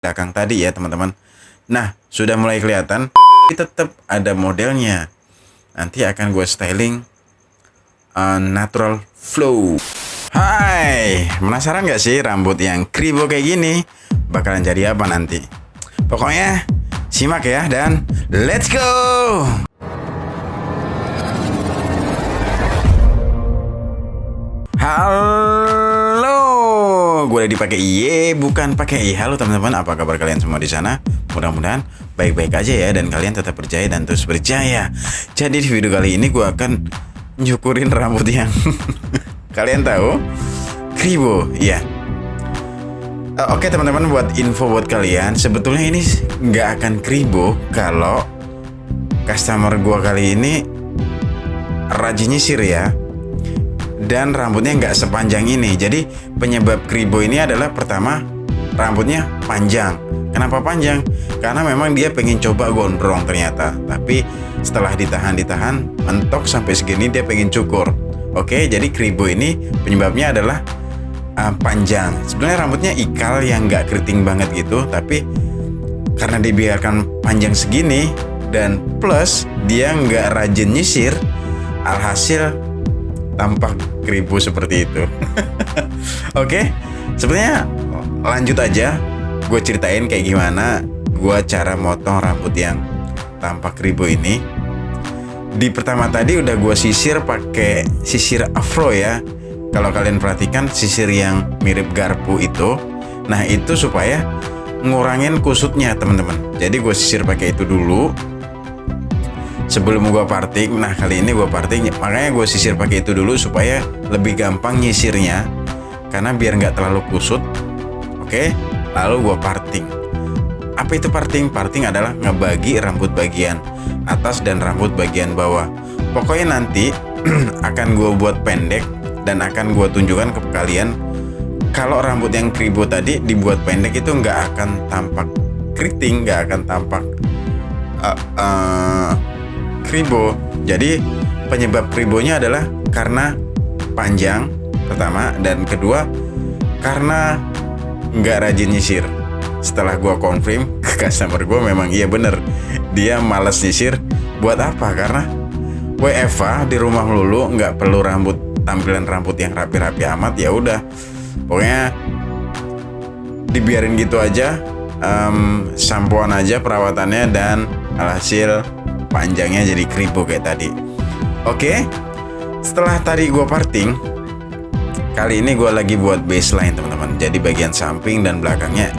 belakang tadi ya teman-teman. Nah, sudah mulai kelihatan, tetap ada modelnya. Nanti akan gue styling natural flow. Hai, penasaran gak sih rambut yang kribo kayak gini bakalan jadi apa nanti? Pokoknya simak ya dan let's go. Halo, gue lagi pakai bukan pakai Halo teman-teman, apa kabar kalian semua di sana? Mudah-mudahan baik-baik aja ya dan kalian tetap berjaya dan terus berjaya. Jadi di video kali ini gue akan nyukurin rambut yang kalian tahu, kribo, ya. Oke teman-teman, buat info buat kalian, sebetulnya ini nggak akan kribo kalau customer gue kali ini rajin nyisir ya. Dan rambutnya nggak sepanjang ini. Jadi penyebab kribo ini adalah pertama, rambutnya panjang. Kenapa panjang? Karena memang dia pengen coba gondrong ternyata. Tapi setelah ditahan mentok sampai segini dia pengen cukur. Oke, jadi kribo ini penyebabnya adalah panjang. Sebenarnya rambutnya ikal yang nggak keriting banget gitu. Tapi karena dibiarkan panjang segini dan plus dia nggak rajin nyisir, alhasil tampak kribo seperti itu. Oke, sebenarnya lanjut aja. Gue ceritain kayak gimana gue cara motong rambut yang tampak kribo ini. Di pertama tadi udah gue sisir pakai sisir afro ya. Kalau kalian perhatikan sisir yang mirip garpu itu, nah itu supaya ngurangin kusutnya teman-teman. Jadi gue sisir pakai itu dulu sebelum gue parting. Nah kali ini gue parting, makanya gue sisir pakai itu dulu supaya lebih gampang nyisirnya, karena biar nggak terlalu kusut. Oke, lalu gue parting. Apa itu parting? Parting adalah ngebagi rambut bagian atas dan rambut bagian bawah. Pokoknya nanti akan gue buat pendek dan akan gue tunjukkan ke kalian kalau rambut yang kribo tadi dibuat pendek itu nggak akan tampak keriting, nggak akan tampak kribo. Jadi penyebab kribonya adalah karena panjang pertama, dan kedua karena nggak rajin nyisir. Setelah gue confirm ke customer gue, memang iya bener, dia males nyisir. Buat apa? Karena WFA di rumah melulu, nggak perlu tampilan rambut yang rapi-rapi amat. Ya udah, pokoknya dibiarin gitu aja, sampoan aja perawatannya, dan alhasil panjangnya jadi kribo kayak tadi. Oke, setelah tadi gue parting, kali ini gue lagi buat baseline teman-teman. Jadi bagian samping dan belakangnya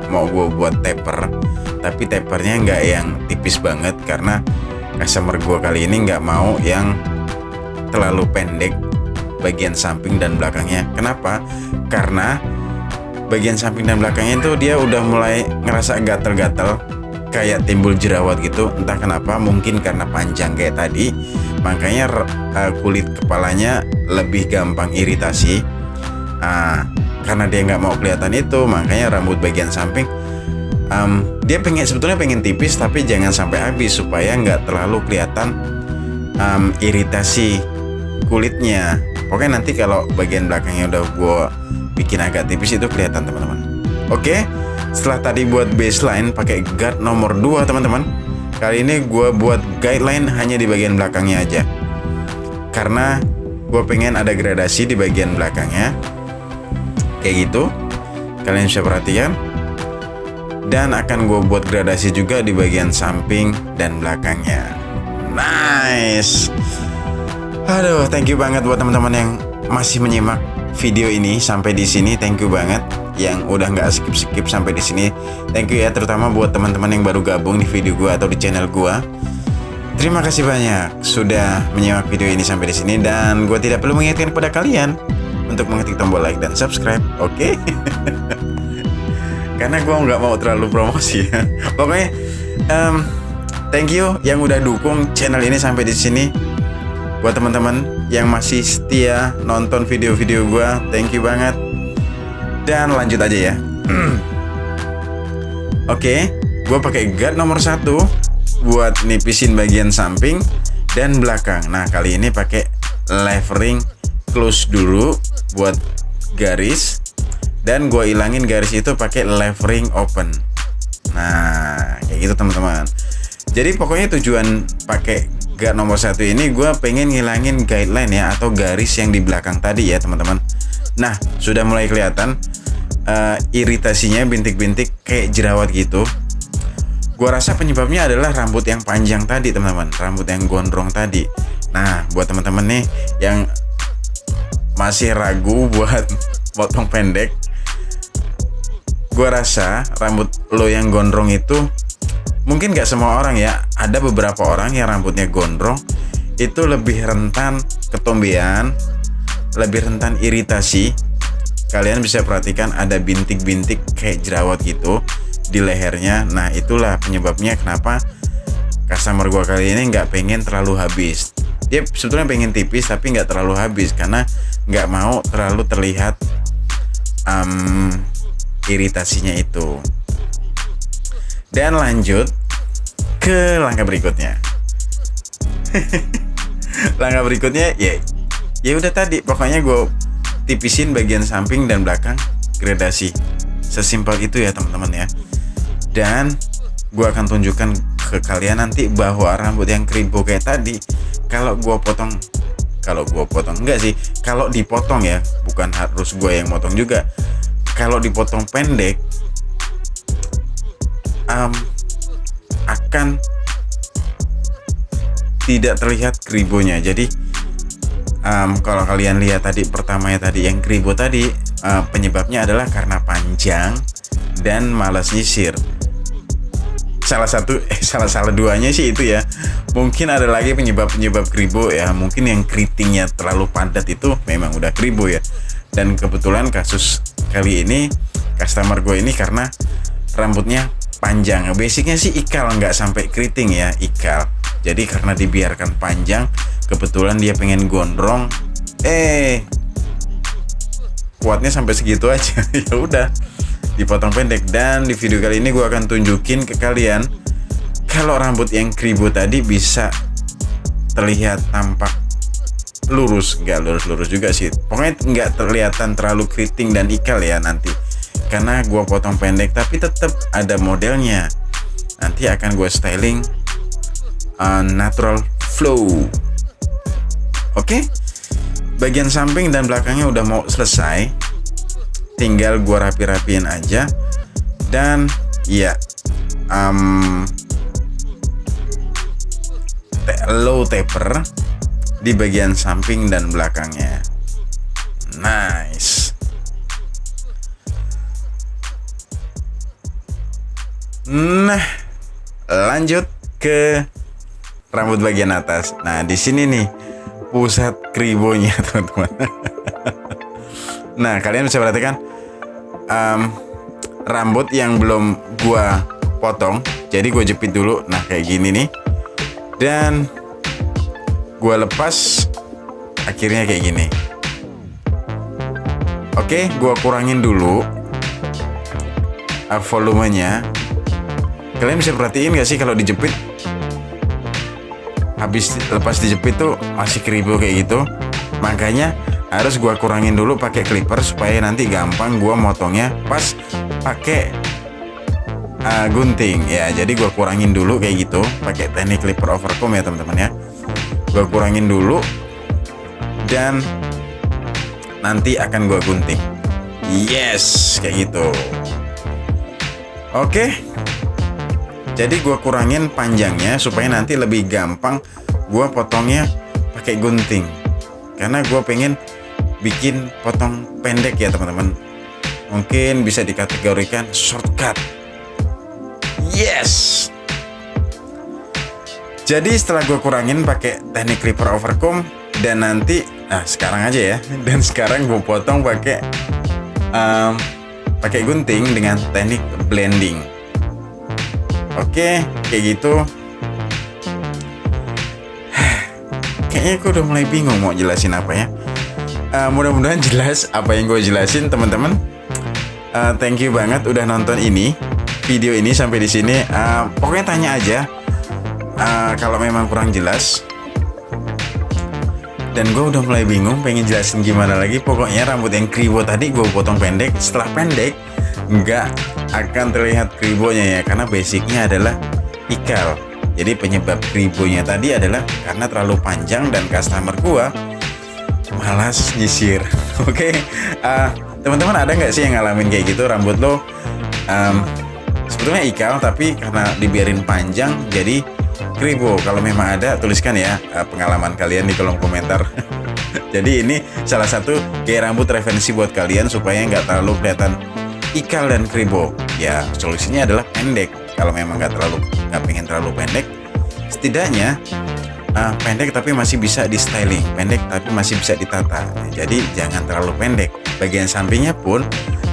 mau gue buat taper, tapi tapernya nggak yang tipis banget karena customer gue kali ini nggak mau yang terlalu pendek bagian samping dan belakangnya. Kenapa? Karena bagian samping dan belakangnya itu dia udah mulai ngerasa gatel-gatel, kayak timbul jerawat gitu. Entah kenapa, mungkin karena panjang kayak tadi, makanya kulit kepalanya lebih gampang iritasi. Karena dia nggak mau kelihatan itu, makanya rambut bagian samping dia sebetulnya pengen tipis, tapi jangan sampai habis supaya nggak terlalu kelihatan iritasi kulitnya. Pokoknya nanti kalau bagian belakangnya udah gue bikin agak tipis itu kelihatan teman-teman. Oke, setelah tadi buat baseline pakai guard nomor 2 teman-teman, kali ini gue buat guideline hanya di bagian belakangnya aja, karena gue pengen ada gradasi di bagian belakangnya kayak gitu. Kalian bisa perhatikan. Dan akan gue buat gradasi juga di bagian samping dan belakangnya. Nice. Aduh, thank you banget buat teman-teman yang masih menyimak video ini sampai di sini. Thank you banget yang udah nggak skip sampai di sini. Thank you ya, terutama buat teman-teman yang baru gabung di video gua atau di channel gua. Terima kasih banyak sudah menyimak video ini sampai di sini, dan gua tidak perlu mengingatkan kepada kalian untuk mengetik tombol like dan subscribe. Oke? Karena gua nggak mau terlalu promosi ya. Pokoknya thank you yang udah dukung channel ini sampai di sini. Buat teman-teman yang masih setia nonton video-video gua, thank you banget. Dan lanjut aja ya. Oke, gue pakai guard nomor 1 buat nipisin bagian samping dan belakang. Nah kali ini pakai levering close dulu buat garis, dan gue ilangin garis itu pakai levering open. Nah kayak gitu teman-teman. Jadi pokoknya tujuan pakai guard nomor 1 ini gue pengen ngilangin guideline ya, atau garis yang di belakang tadi ya teman-teman. Nah sudah mulai kelihatan iritasinya, bintik-bintik kayak jerawat gitu. Gue rasa penyebabnya adalah rambut yang panjang tadi teman-teman, rambut yang gondrong tadi. Nah buat teman-teman nih yang masih ragu buat potong pendek, gue rasa rambut lo yang gondrong itu, mungkin gak semua orang ya, ada beberapa orang yang rambutnya gondrong itu lebih rentan ketombean, lebih rentan iritasi. Kalian bisa perhatikan ada bintik-bintik kayak jerawat gitu di lehernya. Nah itulah penyebabnya kenapa customer gua kali ini nggak pengen terlalu habis. Dia sebetulnya pengen tipis tapi nggak terlalu habis, karena nggak mau terlalu terlihat iritasinya itu. Dan lanjut ke langkah berikutnya. Langkah berikutnya ya udah tadi, pokoknya gue tipisin bagian samping dan belakang gradasi. Sesimpel itu ya teman-teman ya. Dan gue akan tunjukkan ke kalian nanti bahwa rambut yang keribu kayak tadi, kalau gue potong enggak sih, kalau dipotong ya, bukan harus gue yang motong juga. Kalau dipotong pendek akan tidak terlihat keribonya. Jadi kalau kalian lihat tadi pertamanya tadi yang keribo tadi, penyebabnya adalah karena panjang dan malas nyisir. Salah duanya sih itu ya. Mungkin ada lagi penyebab keribo ya, mungkin yang keritingnya terlalu padat itu memang udah keribo ya. Dan kebetulan kasus kali ini customer gue ini karena rambutnya panjang, basicnya sih ikal, nggak sampai keriting ya, ikal. Jadi karena dibiarkan panjang, kebetulan dia pengen gondrong, kuatnya sampai segitu aja. Ya udah dipotong pendek. Dan di video kali ini gue akan tunjukin ke kalian kalau rambut yang keribu tadi bisa terlihat tampak lurus, nggak lurus juga sih, pokoknya nggak terlihatan terlalu keriting dan ikal ya nanti, karena gue potong pendek tapi tetap ada modelnya. Nanti akan gue styling natural flow. Oke? Bagian samping dan belakangnya udah mau selesai, tinggal gue rapi-rapiin aja. Dan ya low taper di bagian samping dan belakangnya. Nice. Nah, lanjut ke rambut bagian atas. Nah, di sini nih pusat keribonya, teman-teman. Nah, kalian bisa perhatikan rambut yang belum gua potong. Jadi gua jepit dulu. Nah, kayak gini nih. Dan gua lepas, akhirnya kayak gini. Oke, gua kurangin dulu volumenya. Kalian bisa perhatiin gak sih kalau dijepit, habis lepas dijepit tuh masih keribu kayak gitu. Makanya harus gua kurangin dulu pakai clipper supaya nanti gampang gua motongnya pas pakai gunting ya. Jadi gua kurangin dulu kayak gitu pakai teknik clipper overcomb ya teman-teman ya. Gua kurangin dulu dan nanti akan gua gunting. Yes, kayak gitu. Oke. Jadi gue kurangin panjangnya supaya nanti lebih gampang gue potongnya pakai gunting. Karena gue pengen bikin potong pendek ya teman-teman. Mungkin bisa dikategorikan shortcut. Yes. Jadi setelah gue kurangin pakai teknik clipper overcomb dan nanti, nah sekarang aja ya. Dan sekarang gue potong pakai gunting dengan teknik blending. Oke, kayak gitu. Kayaknya aku udah mulai bingung mau jelasin apa ya. Mudah-mudahan jelas apa yang gue jelasin teman-teman. Thank you banget udah nonton video ini sampai di sini. Pokoknya tanya aja kalau memang kurang jelas. Dan gue udah mulai bingung pengen jelasin gimana lagi. Pokoknya rambut yang kribo tadi gue potong pendek. Setelah pendek nggak akan terlihat kribonya ya, karena basicnya adalah ikal. Jadi penyebab kribonya tadi adalah karena terlalu panjang dan customer gue malas nyisir. Oke. Teman-teman ada nggak sih yang ngalamin kayak gitu, rambut lo sebetulnya ikal tapi karena dibiarin panjang jadi kribo? Kalau memang ada, tuliskan ya pengalaman kalian di kolom komentar. Jadi ini salah satu gaya rambut referensi buat kalian supaya nggak terlalu kelihatan ikal dan kribo. Ya solusinya adalah pendek. Kalau memang nggak pengen terlalu pendek, setidaknya pendek tapi masih bisa di styling, pendek tapi masih bisa ditata. Jadi jangan terlalu pendek. Bagian sampingnya pun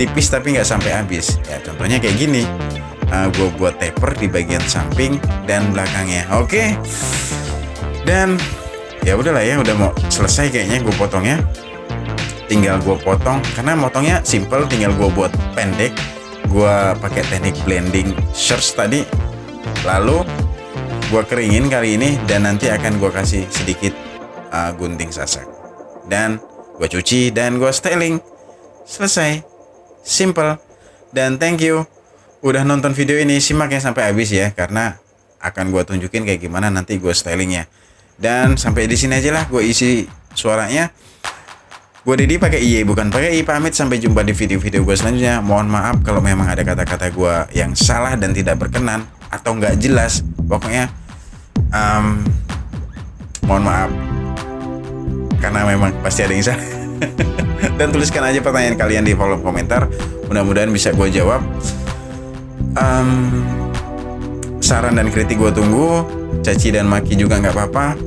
tipis tapi nggak sampai habis. Ya contohnya kayak gini. Gue buat taper di bagian samping dan belakangnya. Oke. Dan ya udahlah ya, udah mau selesai kayaknya gue potongnya. Tinggal gue potong karena motongnya simple, tinggal gue buat pendek. Gue pakai teknik blending shirts tadi. Lalu gue keringin kali ini dan nanti akan gue kasih sedikit gunting sasak. Dan gue cuci dan gue styling. Selesai. Simple. Dan thank you udah nonton video ini, simak ya sampai habis ya, karena akan gue tunjukin kayak gimana nanti gue stylingnya. Dan sampai di sini aja lah gue isi suaranya. Gue Didi pakai IE bukan pakai I, pamit sampai jumpa di video-video gue selanjutnya. Mohon maaf kalau memang ada kata-kata gue yang salah dan tidak berkenan atau nggak jelas. Pokoknya mohon maaf karena memang pasti ada yang salah. Dan tuliskan aja pertanyaan kalian di kolom komentar, mudah-mudahan bisa gue jawab. Saran dan kritik gue tunggu, caci dan maki juga nggak apa-apa.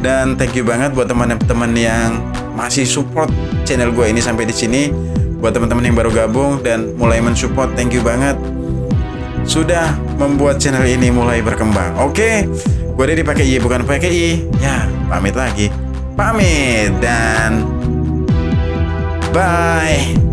Dan thank you banget buat teman-teman yang masih support channel gue ini sampai di sini. Buat teman-teman yang baru gabung dan mulai mensupport, thank you banget sudah membuat channel ini mulai berkembang. Oke, gue Didi pakai I bukan pakai I. Ya, pamit lagi. Pamit dan bye.